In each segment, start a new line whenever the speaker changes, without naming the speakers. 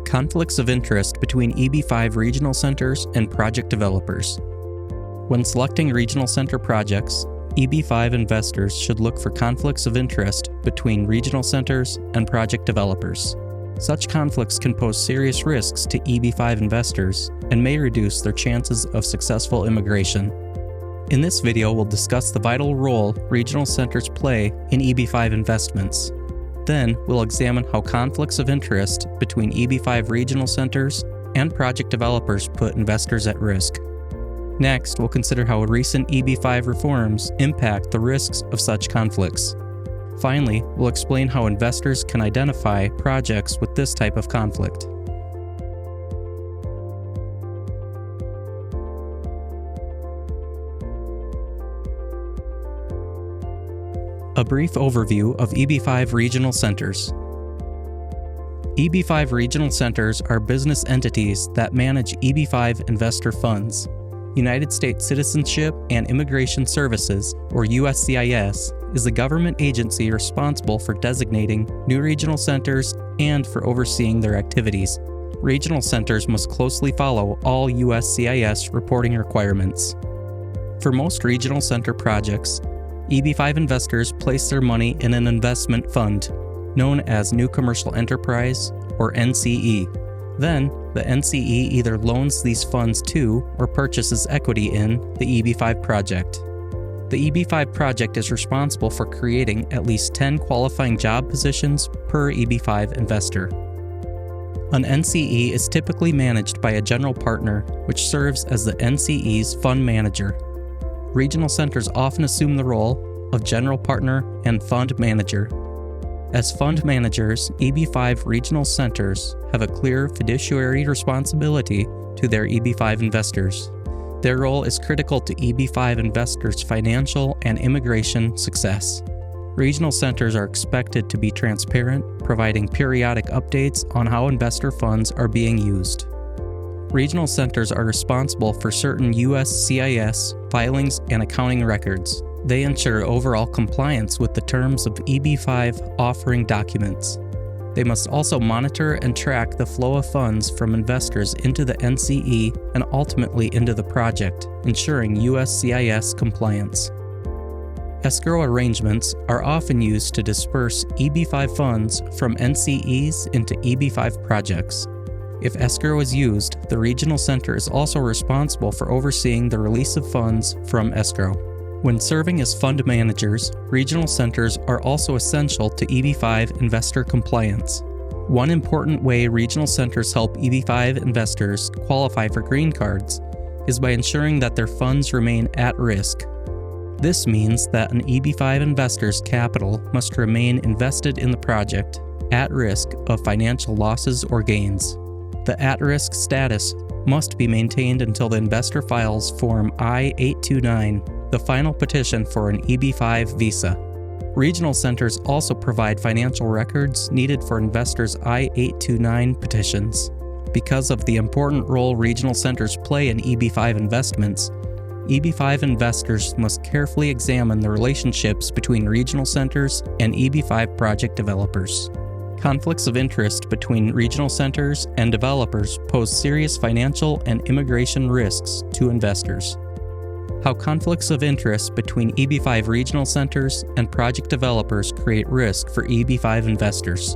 Conflicts of interest between EB-5 regional centers and project developers. When selecting regional center projects, EB-5 investors should look for conflicts of interest between regional centers and project developers. Such conflicts can pose serious risks to EB-5 investors and may reduce their chances of successful immigration. In this video, we'll discuss the vital role regional centers play in EB-5 investments. Then, we'll examine how conflicts of interest between EB-5 regional centers and project developers put investors at risk. Next, we'll consider how recent EB-5 reforms impact the risks of such conflicts. Finally, we'll explain how investors can identify projects with this type of conflict. A brief overview of EB-5 regional centers. EB-5 regional centers are business entities that manage EB-5 investor funds. United States Citizenship and Immigration Services, or USCIS, is the government agency responsible for designating new regional centers and for overseeing their activities. Regional centers must closely follow all USCIS reporting requirements. For most regional center projects, EB-5 investors place their money in an investment fund, known as New Commercial Enterprise, or NCE. Then, the NCE either loans these funds to or purchases equity in the EB-5 project. The EB-5 project is responsible for creating at least 10 qualifying job positions per EB-5 investor. An NCE is typically managed by a general partner, which serves as the NCE's fund manager. Regional centers often assume the role of general partner and fund manager. As fund managers, EB-5 regional centers have a clear fiduciary responsibility to their EB-5 investors. Their role is critical to EB-5 investors' financial and immigration success. Regional centers are expected to be transparent, providing periodic updates on how investor funds are being used. Regional centers are responsible for certain USCIS filings and accounting records. They ensure overall compliance with the terms of EB-5 offering documents. They must also monitor and track the flow of funds from investors into the NCE and ultimately into the project, ensuring USCIS compliance. Escrow arrangements are often used to disperse EB-5 funds from NCEs into EB-5 projects. If escrow is used, the regional center is also responsible for overseeing the release of funds from escrow. When serving as fund managers, regional centers are also essential to EB-5 investor compliance. One important way regional centers help EB-5 investors qualify for green cards is by ensuring that their funds remain at risk. This means that an EB-5 investor's capital must remain invested in the project, at risk of financial losses or gains. The at-risk status must be maintained until the investor files Form I-829, the final petition for an EB-5 visa. Regional centers also provide financial records needed for investors' I-829 petitions. Because of the important role regional centers play in EB-5 investments, EB-5 investors must carefully examine the relationships between regional centers and EB-5 project developers. Conflicts of interest between regional centers and developers pose serious financial and immigration risks to investors. How conflicts of interest between EB-5 regional centers and project developers create risk for EB-5 investors.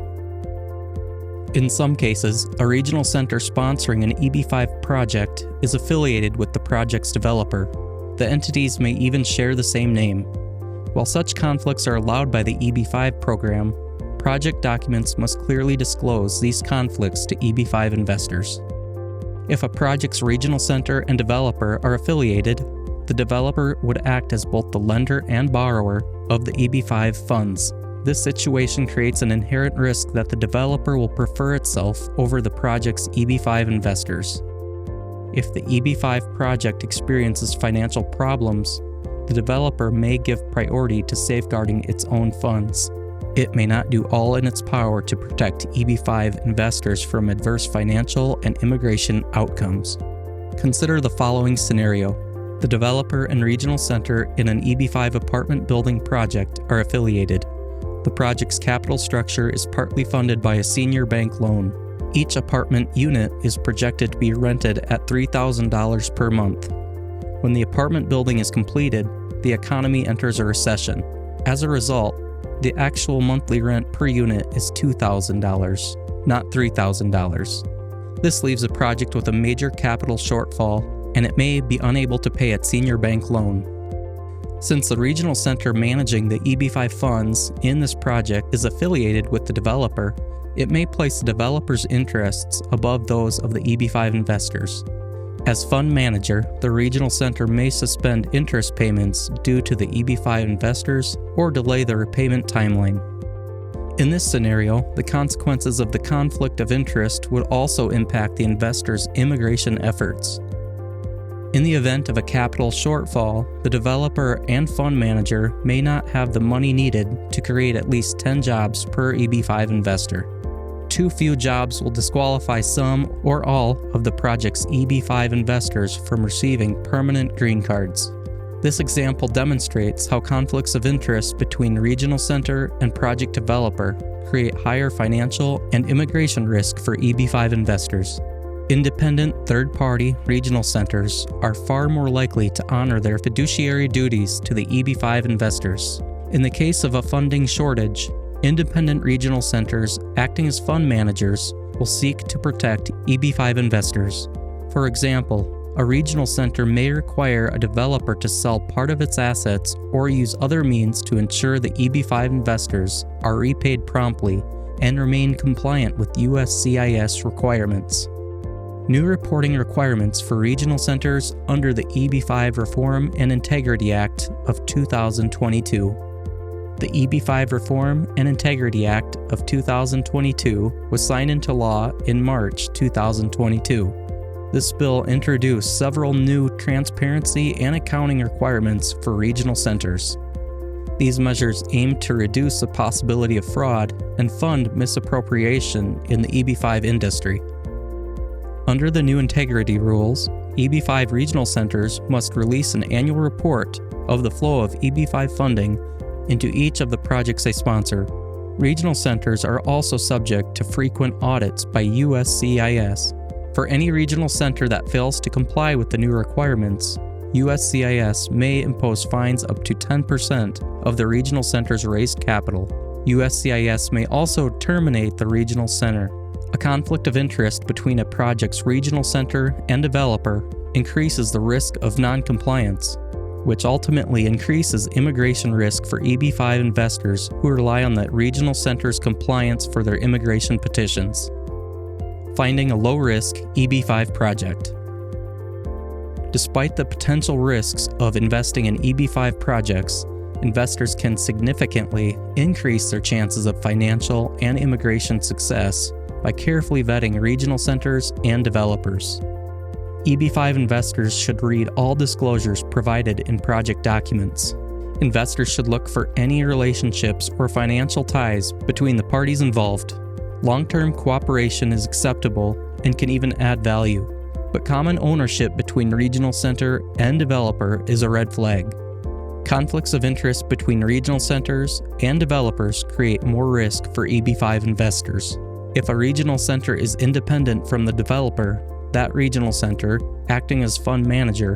In some cases, a regional center sponsoring an EB-5 project is affiliated with the project's developer. The entities may even share the same name. While such conflicts are allowed by the EB-5 program, project documents must clearly disclose these conflicts to EB-5 investors. If a project's regional center and developer are affiliated, the developer would act as both the lender and borrower of the EB-5 funds. This situation creates an inherent risk that the developer will prefer itself over the project's EB-5 investors. If the EB-5 project experiences financial problems, the developer may give priority to safeguarding its own funds. It may not do all in its power to protect EB-5 investors from adverse financial and immigration outcomes. Consider the following scenario. The developer and regional center in an EB-5 apartment building project are affiliated. The project's capital structure is partly funded by a senior bank loan. Each apartment unit is projected to be rented at $3,000 per month. When the apartment building is completed, the economy enters a recession. As a result, the actual monthly rent per unit is $2,000, not $3,000. This leaves a project with a major capital shortfall, and it may be unable to pay its senior bank loan. Since the regional center managing the EB-5 funds in this project is affiliated with the developer, it may place the developer's interests above those of the EB-5 investors. As fund manager, the regional center may suspend interest payments due to the EB-5 investors or delay the repayment timeline. In this scenario, the consequences of the conflict of interest would also impact the investor's immigration efforts. In the event of a capital shortfall, the developer and fund manager may not have the money needed to create at least 10 jobs per EB-5 investor. Too few jobs will disqualify some or all of the project's EB-5 investors from receiving permanent green cards. This example demonstrates how conflicts of interest between regional center and project developer create higher financial and immigration risk for EB-5 investors. Independent third-party regional centers are far more likely to honor their fiduciary duties to the EB-5 investors. In the case of a funding shortage, independent regional centers acting as fund managers will seek to protect EB-5 investors. For example, a regional center may require a developer to sell part of its assets or use other means to ensure the EB-5 investors are repaid promptly and remain compliant with USCIS requirements. New reporting requirements for regional centers under the EB-5 Reform and Integrity Act of 2022. The EB-5 Reform and Integrity Act of 2022 was signed into law in March 2022. This bill introduced several new transparency and accounting requirements for regional centers. These measures aim to reduce the possibility of fraud and fund misappropriation in the EB-5 industry. Under the new integrity rules, EB-5 regional centers must release an annual report of the flow of EB-5 funding into each of the projects they sponsor. Regional centers are also subject to frequent audits by USCIS. For any regional center that fails to comply with the new requirements, USCIS may impose fines up to 10% of the regional center's raised capital. USCIS may also terminate the regional center. A conflict of interest between a project's regional center and developer increases the risk of non-compliance, which ultimately increases immigration risk for EB-5 investors who rely on that regional center's compliance for their immigration petitions. Finding a low-risk EB-5 project. Despite the potential risks of investing in EB-5 projects, investors can significantly increase their chances of financial and immigration success by carefully vetting regional centers and developers. EB-5 investors should read all disclosures provided in project documents. Investors should look for any relationships or financial ties between the parties involved. Long-term cooperation is acceptable and can even add value, but common ownership between regional center and developer is a red flag. Conflicts of interest between regional centers and developers create more risk for EB-5 investors. If a regional center is independent from the developer, that regional center, acting as fund manager,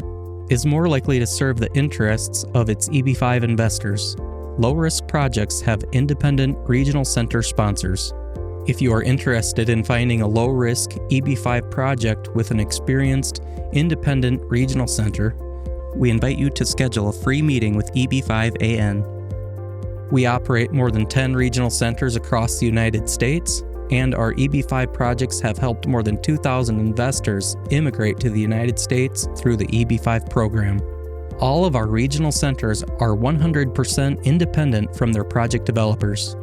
is more likely to serve the interests of its EB-5 investors. Low-risk projects have independent regional center sponsors. If you are interested in finding a low-risk EB-5 project with an experienced, independent regional center, we invite you to schedule a free meeting with EB-5AN. We operate more than 10 regional centers across the United States, and our EB-5 projects have helped more than 2,000 investors immigrate to the United States through the EB-5 program. All of our regional centers are 100% independent from their project developers.